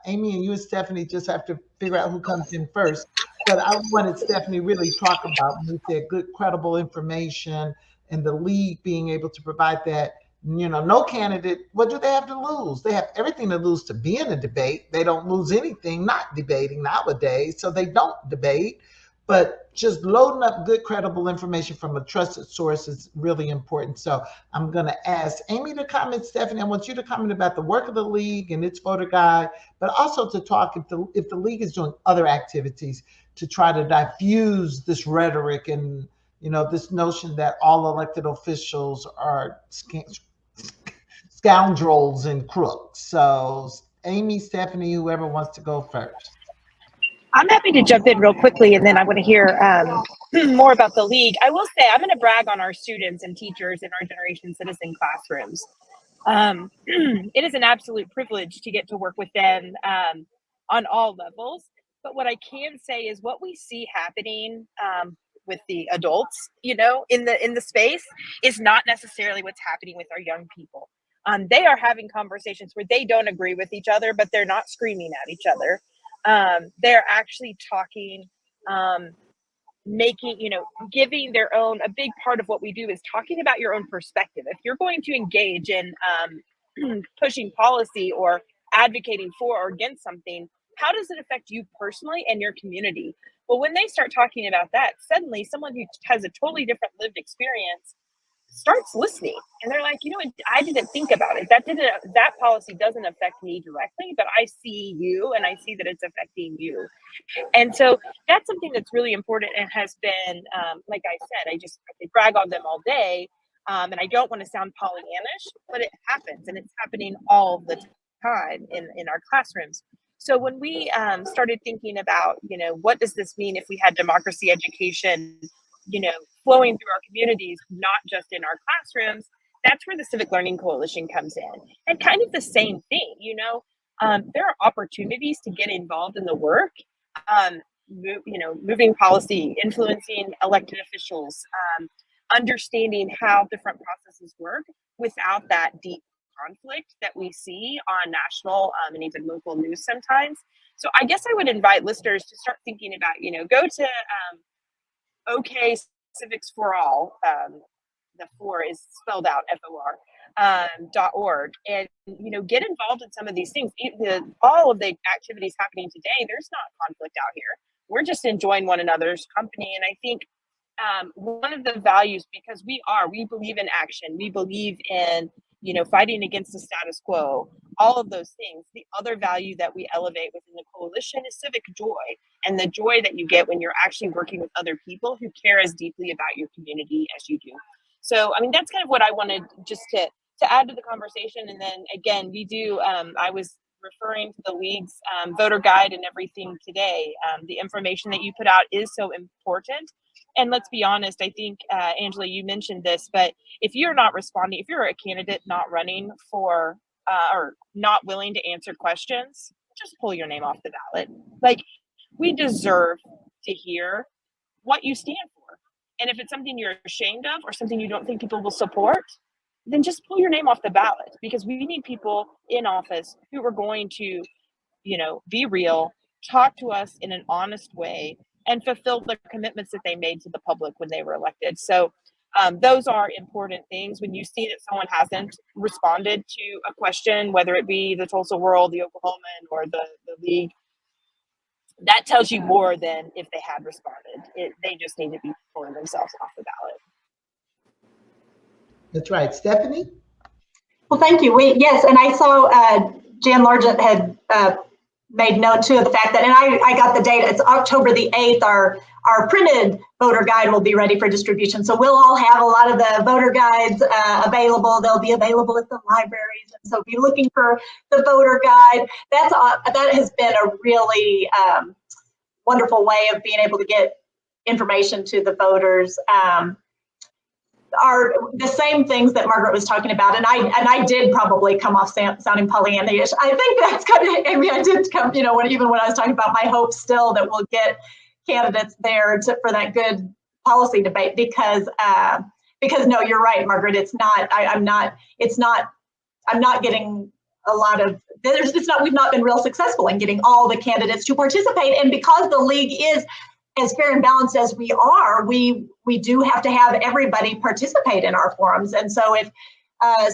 Amy and you and Stephanie just have to figure out who comes in first. But I wanted Stephanie really talk about when you said good, credible information and the league being able to provide that. No candidate, what do they have to lose? They have everything to lose to be in a debate. They don't lose anything not debating nowadays, so they don't debate. But just loading up good, credible information from a trusted source is really important. So I'm going to ask Amy to comment. Stephanie, I want you to comment about the work of the league and its voter guide, but also to talk if the league is doing other activities to try to diffuse this rhetoric and this notion that all elected officials are scoundrels and crooks. So Amy, Stephanie, whoever wants to go first. I'm happy to jump in real quickly, and then I want to hear more about the league. I will say I'm going to brag on our students and teachers in our Generation Citizen classrooms. It is an absolute privilege to get to work with them on all levels. But what I can say is what we see happening with the adults, in the space, is not necessarily what's happening with our young people. They are having conversations where they don't agree with each other, but they're not screaming at each other. They're actually talking. Making, giving their own. A big part of what we do is talking about your own perspective. If you're going to engage in pushing policy or advocating for or against something, how does it affect you personally and your community? Well, when they start talking about that, suddenly someone who has a totally different lived experience starts listening, and they're like, I didn't think about it. That policy doesn't affect me directly, but I see you and I see that it's affecting you. And so that's something that's really important and has been, like I said, I could brag on them all day. And I don't want to sound Pollyannish, but it happens, and it's happening all the time in our classrooms. So when we started thinking about, what does this mean if we had democracy education, flowing through our communities, not just in our classrooms, that's where the Civic Learning Coalition comes in. And kind of the same thing, there are opportunities to get involved in the work. Moving policy, influencing elected officials, understanding how different processes work without that deep conflict that we see on national and even local news sometimes. So I guess I would invite listeners to start thinking about, go to OK Civics for All. The 4 is spelled out FOR. .org, and get involved in some of these things. All of the activities happening today, there's not conflict out here. We're just enjoying one another's company. And I think one of the values, because we believe in action, we believe in fighting against the status quo, all of those things. The other value that we elevate within the coalition is civic joy, and the joy that you get when you're actually working with other people who care as deeply about your community as you do. So, that's kind of what I wanted just to add to the conversation. And then again, we do, I was referring to the League's voter guide and everything today. The information that you put out is so important. And let's be honest, I think, Angela, you mentioned this, but if you're not responding, if you're a candidate not running for, or not willing to answer questions, just pull your name off the ballot. Like, we deserve to hear what you stand for. And if it's something you're ashamed of or something you don't think people will support, then just pull your name off the ballot, because we need people in office who are going to, be real, talk to us in an honest way, and fulfill the commitments that they made to the public when they were elected. So those are important things. When you see that someone hasn't responded to a question, whether it be the Tulsa World, the Oklahoman, or the League, that tells you more than if they had responded. They just need to be pulling themselves off the ballot. That's right. Stephanie? Well, thank you. Yes, and I saw Jan Largent had made note too of the fact that, and I got the date, it's October the 8th, our printed voter guide will be ready for distribution. So we'll all have a lot of the voter guides available. They'll be available at the libraries. And so be looking for the voter guide. That has been a really wonderful way of being able to get information to the voters. Are the same things that Margaret was talking about, and I did probably come off sounding Pollyanna-ish. I think that's kind of, I did come, even when I was talking about my hope still that we'll get candidates there for that good policy debate, because no, you're right, Margaret. It's not. I'm not getting a lot of. We've not been real successful in getting all the candidates to participate, and because the League is as fair and balanced as we are, we do have to have everybody participate in our forums. And so if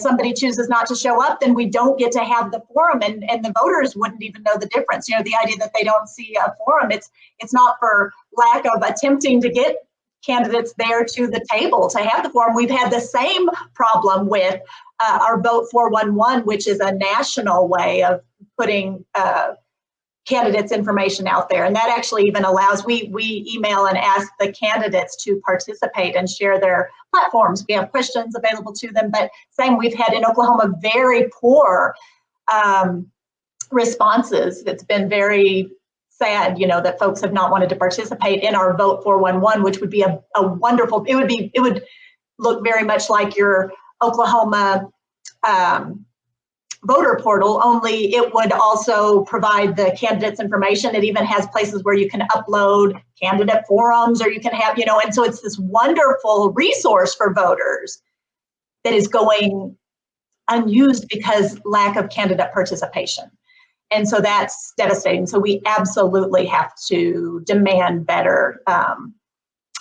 somebody chooses not to show up, then we don't get to have the forum, and the voters wouldn't even know the difference. The idea that they don't see a forum, it's not for lack of attempting to get candidates there to the table to have the forum. We've had the same problem with our Vote 411, which is a national way of putting candidates' information out there. And that actually even allows, we email and ask the candidates to participate and share their platforms. We have questions available to them, but same, we've had in Oklahoma very poor responses. It's been very sad, that folks have not wanted to participate in our Vote 411, which would be a wonderful, it would look very much like your Oklahoma voter portal, only it would also provide the candidates information. It even has places where you can upload candidate forums, or you can have, and so it's this wonderful resource for voters that is going unused because lack of candidate participation. And so that's devastating. So we absolutely have to demand better.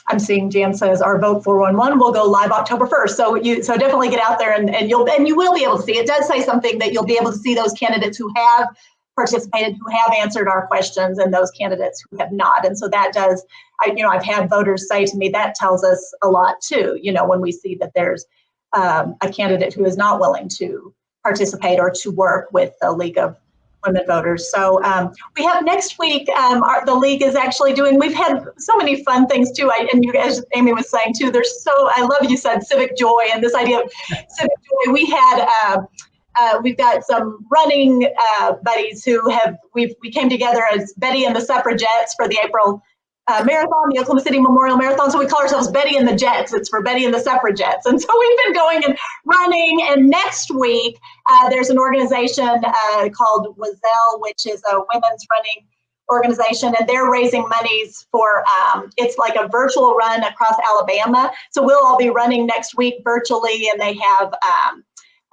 I'm seeing Jan says our Vote 411 will go live October 1st. So definitely get out there and you will be able to see. It does say something that you'll be able to see those candidates who have participated, who have answered our questions, and those candidates who have not. And so that does, I've had voters say to me, that tells us a lot too, when we see that there's a candidate who is not willing to participate or to work with the League of Women Voters. So we have next week, the League is actually doing, we've had so many fun things too. And you guys, Amy was saying too, I love you said civic joy and this idea of civic joy. We had, we've got some running buddies who we came together as Betty and the Suffragettes for the April marathon, the Oklahoma City Memorial Marathon. So we call ourselves Betty and the Jets. It's for Betty and the Suffragettes. And so we've been going and running. And next week, there's an organization called Wazelle, which is a women's running organization. And they're raising monies for, it's like a virtual run across Alabama. So we'll all be running next week virtually. And they have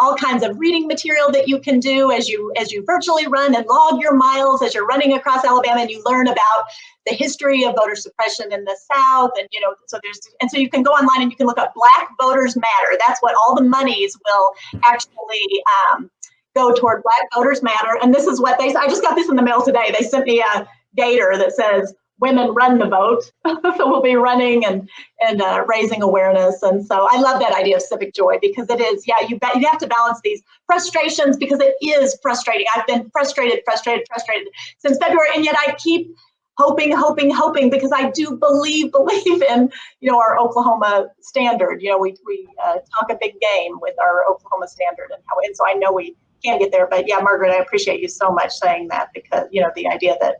all kinds of reading material that you can do as you virtually run and log your miles as you're running across Alabama, and you learn about the history of voter suppression in the South. And so you can go online and you can look up Black Voters Matter. That's what all the monies will actually go toward. Black Voters Matter. And this is what I just got this in the mail today. They sent me a gator that says women run the vote. So we'll be running and raising awareness. And so I love that idea of civic joy, because it is, you have to balance these frustrations, because it is frustrating. I've been frustrated since February. And yet I keep hoping, because I do believe in, our Oklahoma standard. We talk a big game with our Oklahoma standard and so I know we can get there. But yeah, Margaret, I appreciate you so much saying that, because, the idea that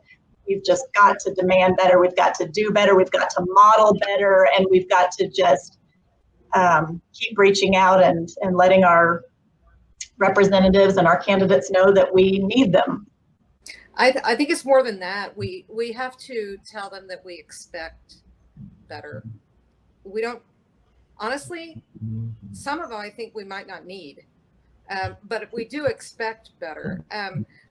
we've just got to demand better. We've got to do better. We've got to model better. And we've got to just keep reaching out and letting our representatives and our candidates know that we need them. I think it's more than that. We have to tell them that we expect better. We don't, honestly, some of them I think we might not need. But we do expect better.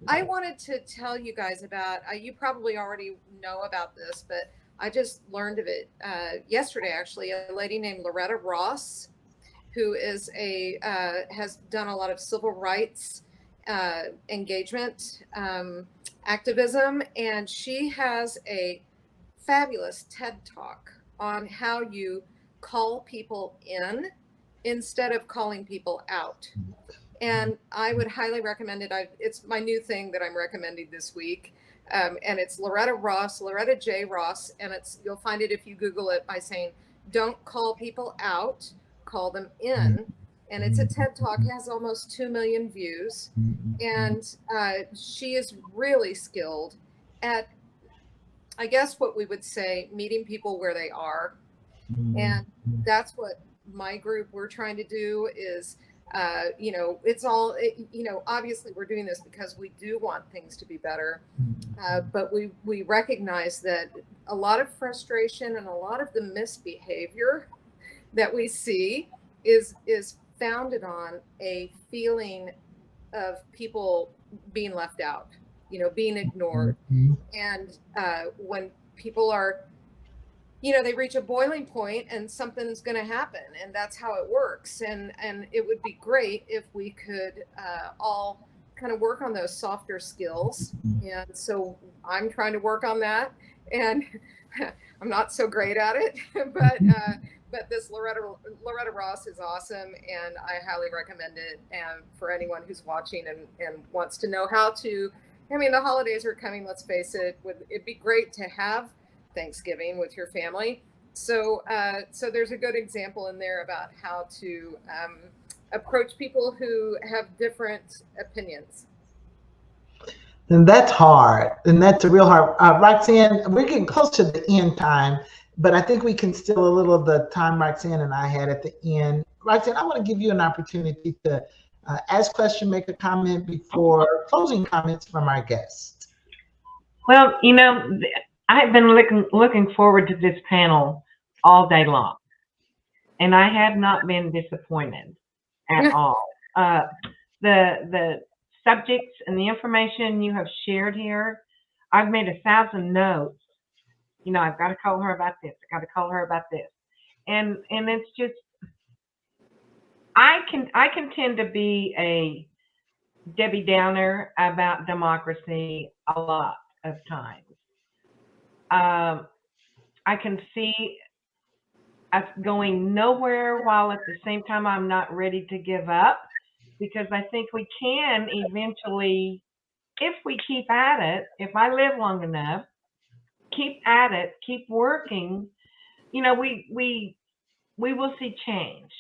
I wanted to tell you guys about, you probably already know about this, but I just learned of it yesterday, actually. A lady named Loretta Ross, who is has done a lot of civil rights engagement, activism, and she has a fabulous TED Talk on how you call people in instead of calling people out. And I would highly recommend it. It's my new thing that I'm recommending this week. And it's Loretta J. Ross. And you'll find it if you Google it by saying, don't call people out, call them in. And it's a TED Talk, it has almost 2 million views. And she is really skilled at, I guess what we would say, meeting people where they are. And that's what my group, we're trying to do is, it's all, obviously we're doing this because we do want things to be better. But we recognize that a lot of frustration and a lot of the misbehavior that we see is founded on a feeling of people being left out, being ignored. And when people are, they reach a boiling point and something's going to happen, and that's how it works. And it would be great if we could all kind of work on those softer skills. And so I'm trying to work on that, and I'm not so great at it, but this Loretta Ross is awesome, and I highly recommend it. And for anyone who's watching and wants to know how to, the holidays are coming, let's face it, it'd be great to have Thanksgiving with your family. So there's a good example in there about how to approach people who have different opinions. And that's hard. And that's a real hard. Roxanne, we're getting close to the end time, but I think we can steal a little of the time Roxanne and I had at the end. Roxanne, I want to give you an opportunity to ask question, make a comment before closing comments from our guest. Well, I've been looking forward to this panel all day long, and I have not been disappointed at all. The subjects and the information you have shared here, I've made 1,000 notes. I've got to call her about this. I got to call her about this, and it's just I can tend to be a Debbie Downer about democracy a lot of times. I can see us going nowhere while at the same time I'm not ready to give up, because I think we can eventually, if we keep at it, if I live long enough, keep at it, keep working, we will see change.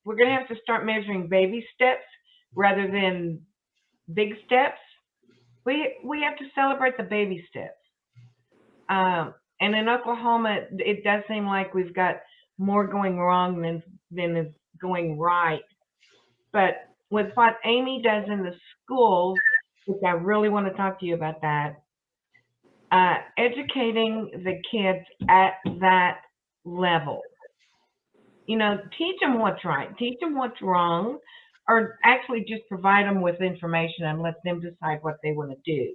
We're going to have to start measuring baby steps rather than big steps. We have to celebrate the baby steps. And in Oklahoma, it does seem like we've got more going wrong than is going right. But with what Amy does in the schools, which I really want to talk to you about that, educating the kids at that level. Teach them what's right, teach them what's wrong, or actually just provide them with information and let them decide what they want to do.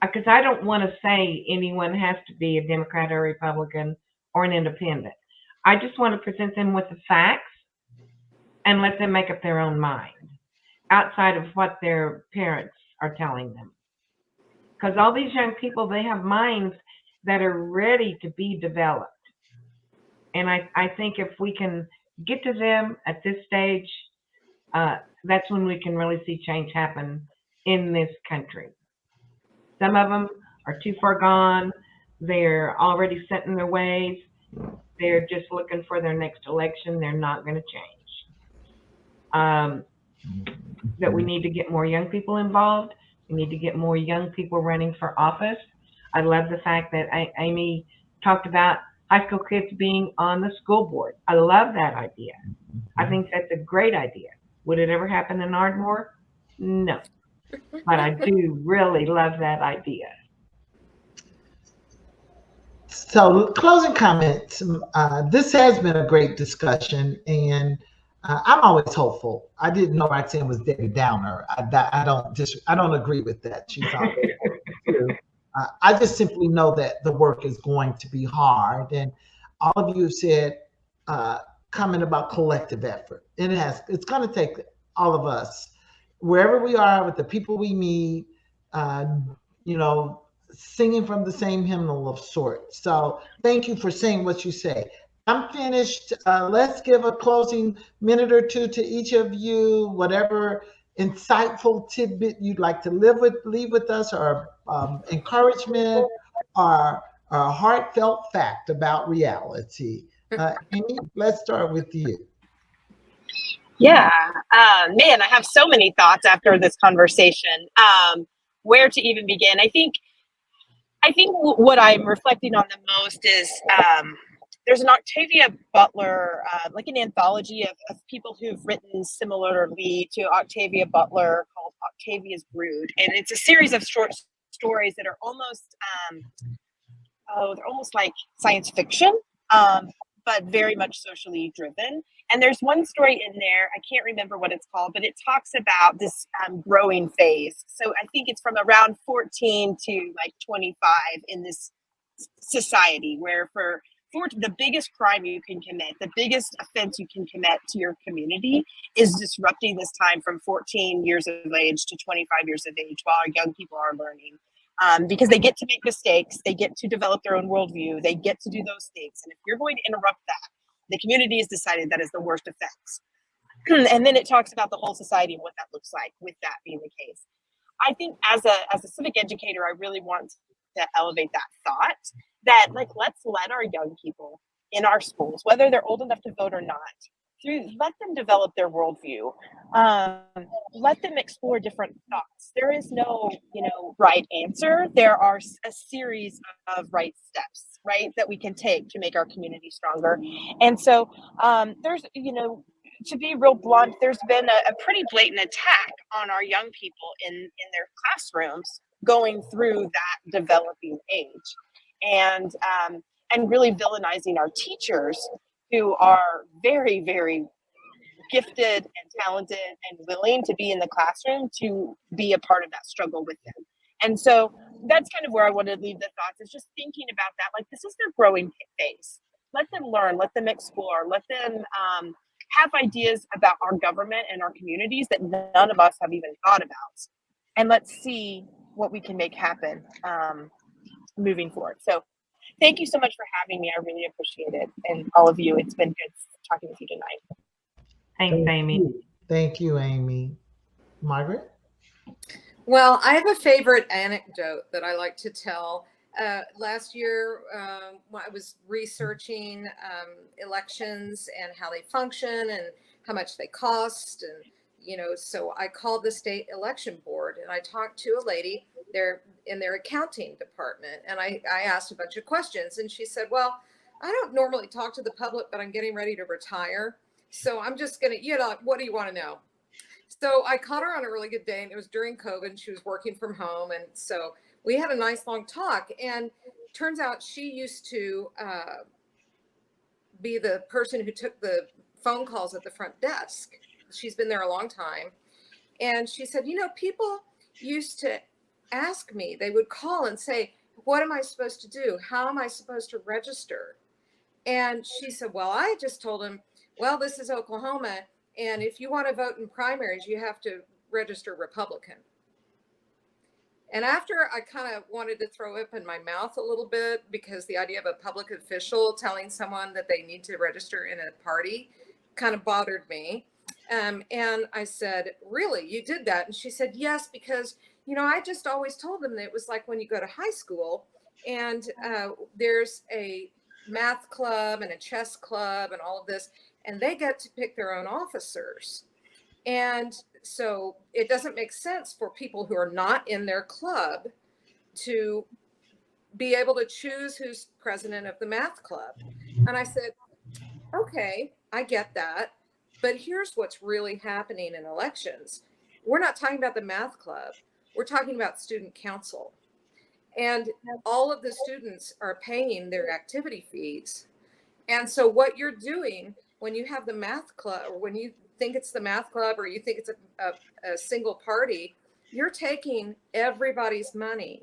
Because I don't want to say anyone has to be a Democrat or Republican or an independent. I just want to present them with the facts and let them make up their own mind outside of what their parents are telling them. Because all these young people, they have minds that are ready to be developed. And I think if we can get to them at this stage, that's when we can really see change happen in this country. Some of them are too far gone. They're already set in their ways. They're just looking for their next election. They're not going to change. That we need to get more young people involved. We need to get more young people running for office. I love the fact that Amy talked about high school kids being on the school board. I love that idea. I think that's a great idea. Would it ever happen in Ardmore? No. But I do really love that idea. So, closing comments. This has been a great discussion, and I'm always hopeful. I didn't know Roxanne was Debbie Downer. I don't agree with that. She's always too. I just simply know that the work is going to be hard, and all of you have said comment about collective effort. It's going to take all of us, wherever we are, with the people we meet, singing from the same hymnal of sorts. So thank you for saying what you say. I'm finished. Let's give a closing minute or two to each of you, whatever insightful tidbit you'd like to leave with us, or encouragement, or a heartfelt fact about reality. Amy, let's start with you. Yeah, man, I have so many thoughts after this conversation. Where to even begin? I think what I'm reflecting on the most is there's an Octavia Butler, like an anthology of people who've written similarly to Octavia Butler, called Octavia's Brood, and it's a series of short stories that are almost they're almost like science fiction, but very much socially driven. And there's one story in there, I can't remember what it's called, but it talks about this growing phase. So I think it's from around 14 to like 25 in this society, where for the biggest crime you can commit, the biggest offense you can commit to your community is disrupting this time from 14 years of age to 25 years of age while our young people are learning. Because they get to make mistakes, they get to develop their own worldview, they get to do those things. And if you're going to interrupt that, the community has decided that is the worst offense. And then it talks about the whole society and what that looks like with that being the case. I think as a civic educator, I really want to elevate that thought that, like, let's let our young people in our schools, whether they're old enough to vote or not, let them develop their worldview. Let them explore different thoughts. There is no, right answer. There are a series of right steps, right, that we can take to make our community stronger. And so there's, to be real blunt, there's been a pretty blatant attack on our young people in their classrooms going through that developing age, and really villainizing our teachers who are very, very gifted and talented and willing to be in the classroom to be a part of that struggle with them. And so that's kind of where I want to leave the thoughts, is just thinking about that. Like, this is their growing phase. Let them learn, let them explore, let them have ideas about our government and our communities that none of us have even thought about. And let's see what we can make happen moving forward. So thank you so much for having me. I really appreciate it. And all of you, it's been good talking with you tonight. Thanks, Amy. Thank you, Amy. Margaret? Well, I have a favorite anecdote that I like to tell. Last year, I was researching elections and how they function and how much they cost. And, so I called the state election board and I talked to a lady there in their accounting department. And I asked a bunch of questions, and she said, well, I don't normally talk to the public, but I'm getting ready to retire. So I'm just going to, what do you want to know? So I caught her on a really good day, and it was during COVID, and she was working from home. And so we had a nice long talk, and turns out she used to be the person who took the phone calls at the front desk. She's been there a long time. And she said, people used to ask me, they would call and say, what am I supposed to do? How am I supposed to register? And she said, well, I just told them, well, this is Oklahoma, and if you want to vote in primaries, you have to register Republican. And after I kind of wanted to throw up in my mouth a little bit, because the idea of a public official telling someone that they need to register in a party kind of bothered me. And I said, really, you did that? And she said, yes, because, I just always told them that it was like when you go to high school and there's a math club and a chess club and all of this, and they get to pick their own officers. And so it doesn't make sense for people who are not in their club to be able to choose who's president of the math club. And I said, okay, I get that. But here's what's really happening in elections. We're not talking about the math club. We're talking about student council. And all of the students are paying their activity fees. And so what you're doing when you have the math club, or when you think it's the math club, or you think it's a single party, you're taking everybody's money.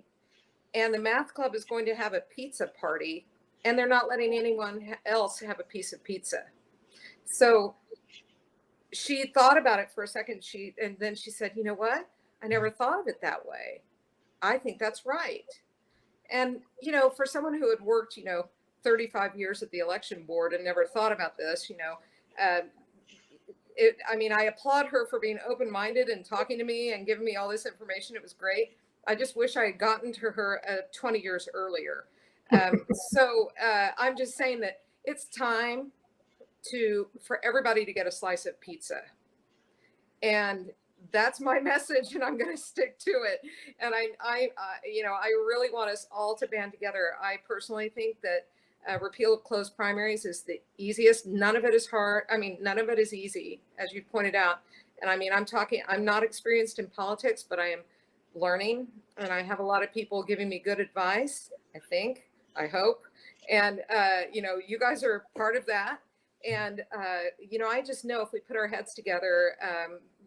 And the math club is going to have a pizza party, and they're not letting anyone else have a piece of pizza. So she thought about it for a second. And then she said, you know what? I never thought of it that way. I think that's right. And, for someone who had worked, 35 years at the election board and never thought about this, I applaud her for being open-minded and talking to me and giving me all this information. It was great. I just wish I had gotten to her 20 years earlier. So I'm just saying that it's time for everybody to get a slice of pizza. And that's my message, and I'm going to stick to it. And I really want us all to band together. I personally think that repeal of closed primaries is the easiest. None of it is hard. None of it is easy, as you pointed out. And I'm not experienced in politics, but I am learning, and I have a lot of people giving me good advice, I hope. And, you guys are part of that. And, I just know if we put our heads together,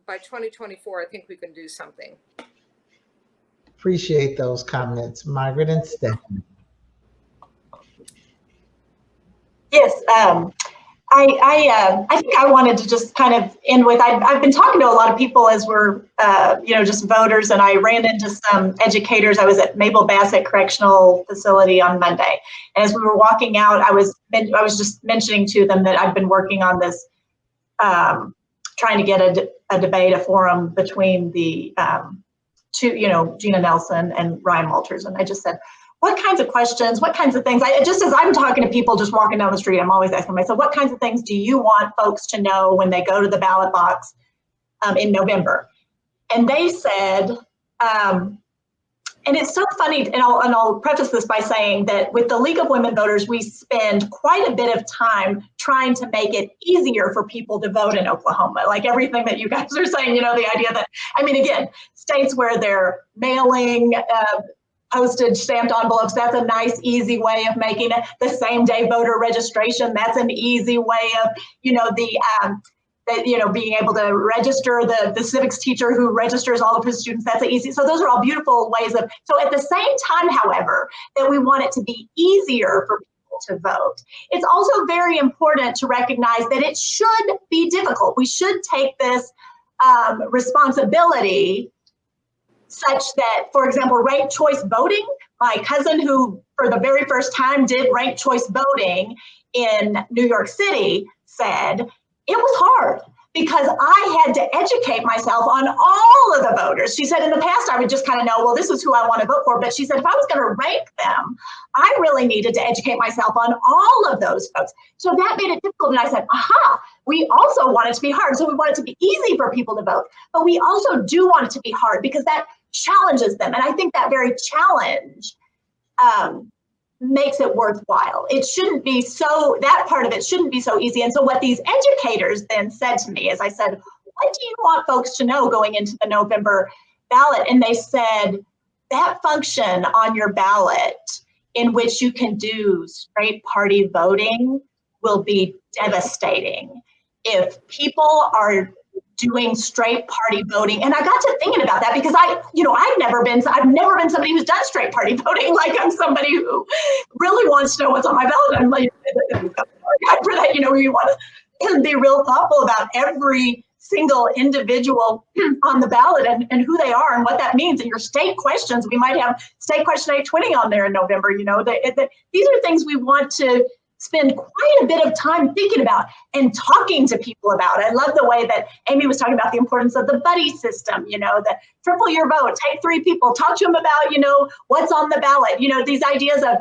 by 2024, I think we can do something. Appreciate those comments, Margaret and Stephanie. Yes, I think I wanted to just kind of end with, I've been talking to a lot of people as we're, just voters, and I ran into some educators. I was at Mabel Bassett Correctional Facility on Monday. And as we were walking out, I was just mentioning to them that I've been working on this, trying to get a debate, a forum between the two, Gina Nelson and Ryan Walters. And I just said, what kinds of questions, what kinds of things, just as I'm talking to people just walking down the street, I'm always asking myself, what kinds of things do you want folks to know when they go to the ballot box in November? And they said, And it's so funny, and I'll preface this by saying that with the League of Women Voters, we spend quite a bit of time trying to make it easier for people to vote in Oklahoma. Like everything that you guys are saying, the idea that, I mean, again, states where they're mailing postage stamped envelopes, that's a nice, easy way of making it. The same day voter registration, that's an easy way of, being able to register the civics teacher who registers all of his students, that's easy. So those are all beautiful ways of, so at the same time, however, that we want it to be easier for people to vote, it's also very important to recognize that it should be difficult. We should take this responsibility such that, for example, ranked choice voting, my cousin who for the very first time did ranked choice voting in New York City said, it was hard because I had to educate myself on all of the voters. She said in the past, I would just kind of know, well, this is who I want to vote for. But she said, if I was going to rank them, I really needed to educate myself on all of those folks. So that made it difficult. And I said, aha, we also want it to be hard. So we want it to be easy for people to vote, but we also do want it to be hard because that challenges them. And I think that very challenge makes it worthwhile. It shouldn't be so, that part of it shouldn't be so easy. And so what these educators then said to me is, I said, what do you want folks to know going into the November ballot? And they said, that function on your ballot in which you can do straight party voting will be devastating. If people are doing straight party voting. And I got to thinking about that because I've never been somebody who's done straight party voting. Like I'm somebody who really wants to know what's on my ballot. I'm like, for that, you want to be real thoughtful about every single individual on the ballot and who they are and what that means. And your state questions, we might have state question 820 on there in November. These are things we want to spend quite a bit of time thinking about and talking to people about. I love the way that Amy was talking about the importance of the buddy system, the triple your vote, take 3 people, talk to them about, what's on the ballot, these ideas of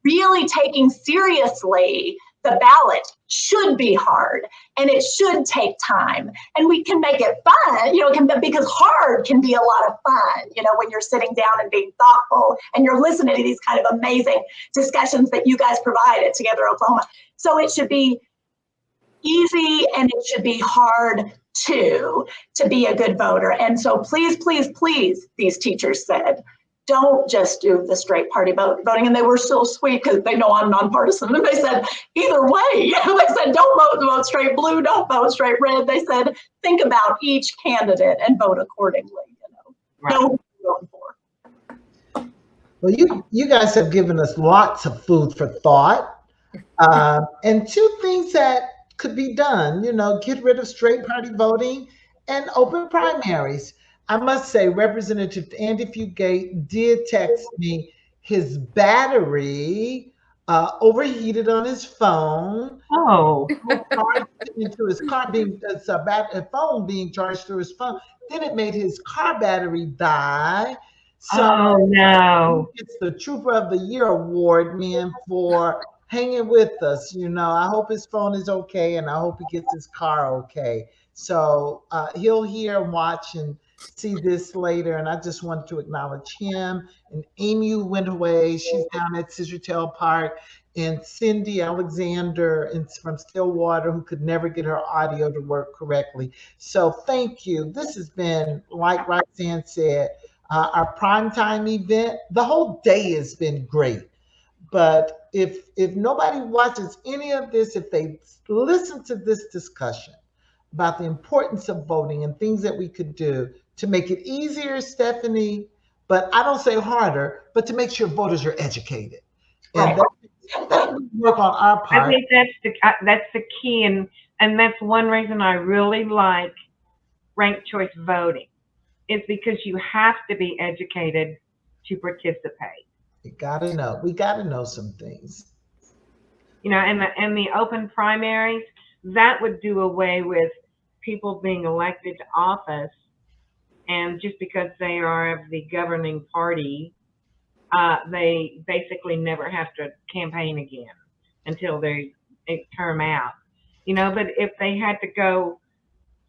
really taking seriously the ballot should be hard and it should take time and we can make it fun, because hard can be a lot of fun, when you're sitting down and being thoughtful and you're listening to these kind of amazing discussions that you guys provide at Together Oklahoma. So it should be easy and it should be hard too, to be a good voter. And so please, please, please, these teachers said, don't just do the straight party voting. And they were so sweet because they know I'm nonpartisan. And they said, either way, they said, don't vote straight blue, don't vote straight red. They said, think about each candidate and vote accordingly. Right. Know who you're voting for. Well, you guys have given us lots of food for thought. And 2 things that could be done, get rid of straight party voting and open primaries. I must say, Representative Andy Fugate did text me his battery overheated on his phone. Oh. Into his car, a phone being charged through his phone. Then it made his car battery die. So Oh no. it's the Trooper of the Year award, man, for hanging with us. I hope his phone is okay, and I hope he gets his car okay. So he'll hear and watch and see this later, and I just wanted to acknowledge him and Amy who went away. She's down at Scissortail Park, and Cindy Alexander from Stillwater who could never get her audio to work correctly. So thank you. This has been, like Roxanne said, our primetime event. The whole day has been great. But if nobody watches any of this, if they listen to this discussion about the importance of voting and things that we could do to make it easier, Stephanie, but I don't say harder, but to make sure voters are educated. And that would work on our part. I think that's the key, and that's one reason I really like ranked choice voting. Is because you have to be educated to participate. We gotta know some things. And the open primaries, that would do away with people being elected to office, and just because they are of the governing party, they basically never have to campaign again until they term out. But if they had to go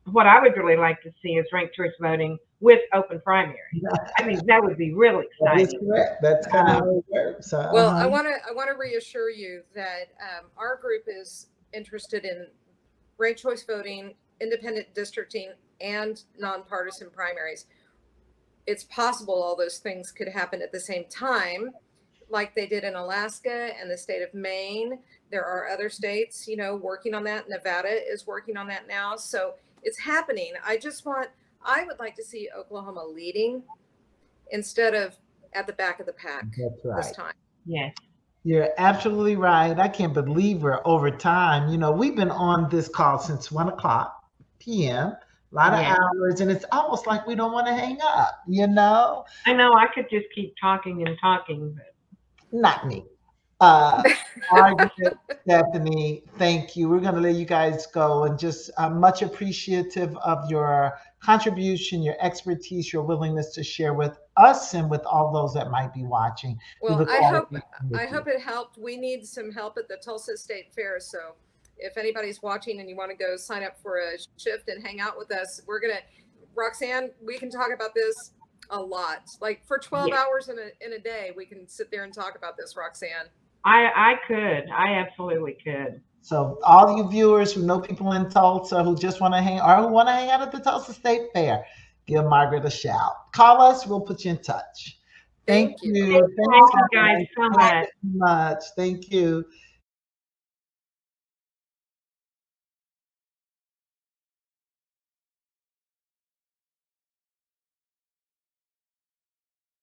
what I would really like to see is ranked choice voting with open primary. I think that would be really That is exciting. correct. That's kind of how it works. Well, I want to reassure you that our group is interested in ranked choice voting, independent districting, and nonpartisan primaries. It's possible all those things could happen at the same time, like they did in Alaska and the state of Maine. There are other states, you know, working on that. Nevada is working on that now. So it's happening. I would like to see Oklahoma leading instead of at the back of the pack That's right. this time. Yes. You're absolutely right. I can't believe we're over time. You know, we've been on this call since 1 o'clock p.m. A lot of Yes. hours, and it's almost like we don't want to hang up, you know? I know I could just keep talking and talking, but Not me. Margaret, Stephanie, thank you. We're going to let you guys go, and just much appreciative of your contribution, your expertise, your willingness to share with us and with all those that might be watching. We Well, look I forward hope to meeting with I you. hope it helped. We need some help at the Tulsa State Fair. So if anybody's watching and you want to go sign up for a shift and hang out with us, Roxanne, we can talk about this a lot. Like for 12 yes, hours in a day, we can sit there and talk about this, Roxanne. I could. I absolutely could. So all you viewers who know people in Tulsa who just want to hang or who want to hang out at the Tulsa State Fair, give Margaret a shout. Call us, we'll put you in touch. Thank Thank you. you. Thank you guys so much. Thank you so much. Thank you.